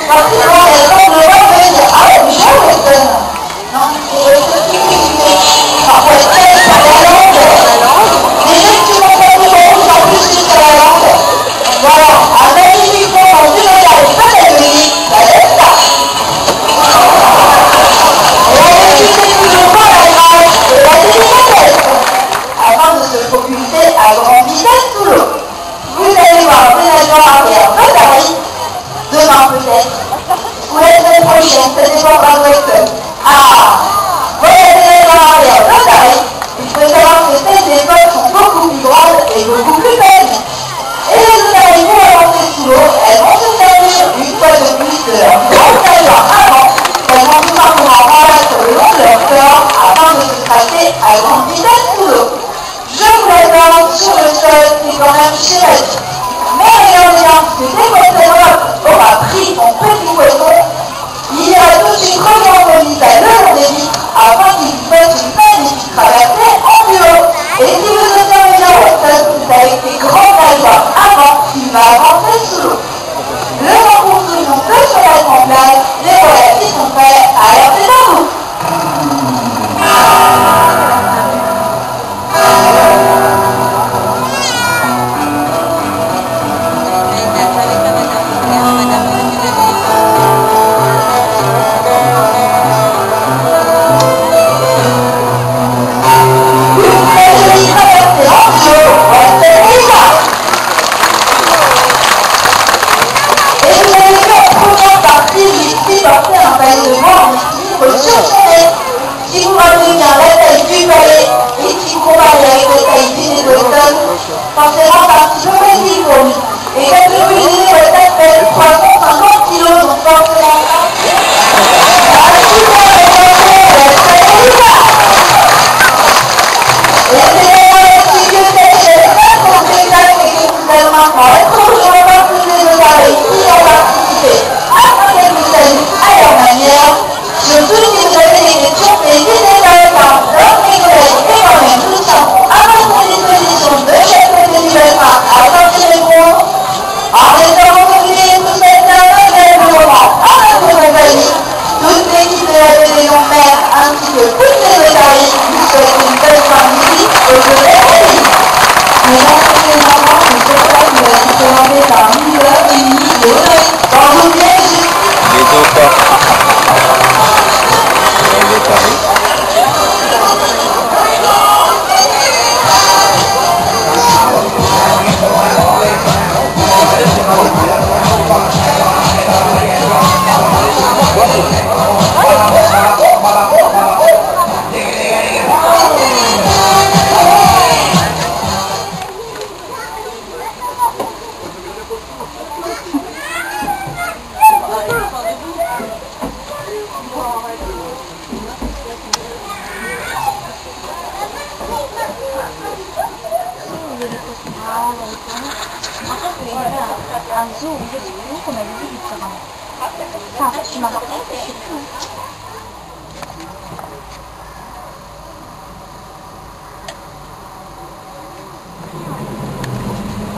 Quand il voit les gens de l'Europe, il dit ah oui, je le donne. Non, parfois c'est sur la langue. Les gens qui m'ont fait du bon, ils ont plus sur la langue. Voilà, un magnifique mot quand tu regardes pas la musique, ça laisse ça. Et on n'utilisait toujours pas la grâce de la délicatesse afin de se propulser à grande vitesse sous l'eau. Vous allez voir des nageoires arrière de Paris, demain peut-être, ou la semaine prochaine, ça dépendra de votre cœur. Ah, voilà des nageoires arrière de Paris. Il faut savoir que ces époques sont beaucoup plus grandes et beaucoup plus belles. Et les otaries vont avancer sous l'eau, elles vont se servir une fois de plus de leur grande nageoire avant. Elles vont tout simplement rabattre le long de leur corps afin de se tracer à grande vitesse sous l'eau. Je vous l'accorde, sur le sol, c'est quand même chérie. Mais regardez bien, parce que dès que votre robe aura pris son petit poisson, il ira tout de suite rejoindre Lisa le long des vitres afin qu'il vous fasse une magnifique traversée en duo. Et si vous observez bien Watson, c'est avec ses grandes nageoires avant qu'il va avancer sous l'eau. Le concours se joue que sur la grande plage, les voilà qui sont prêts, alors c'est à vous. Si vous rappelez bien la taille du palais et si vous comparez avec la taille d'Inès Watson, forcément c'est un petit peu facile pour lui. Et comme je vous le disais, Watson fait 350 kg, donc forcément et c'est vraiment là-dessus que c'est son spectacle et que vous allez maintenant être toujours voir tous les otaries qui ont participé afin qu'elles vous saluent à leur manière. Surtout si vous avez des questions, n'hésitez pas, car leurs collègues et moi-même nous sommes à votre disposition de chaque côté du bassin afin d'y répondre. En espérant que vous ayez tous passé un agréable moment en notre compagnie, toute l'équipe de la télé Longue-Mer ainsi que toutes les otaries vous souhaitent une bonne fin de musique et de belles musiques. Mesdames et enfants, ce spectacle va être présenté par Lisa et Mimi de Audrey. Dans vos pièges, les otaries. Un zoo, je sais plus qu'on avait vu différemment. Enfin, en fait, tu m'as rappelé, je sais plus.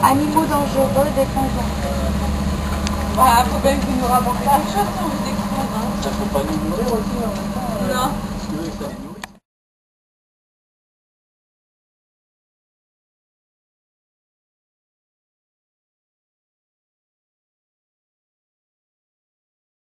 Animaux dangereux, défendants. Bah, faut bien que vous nous rapportiez quelque chose si on vous découvre. Hein. Ça faut pas nous mourir aussi en même temps. Non.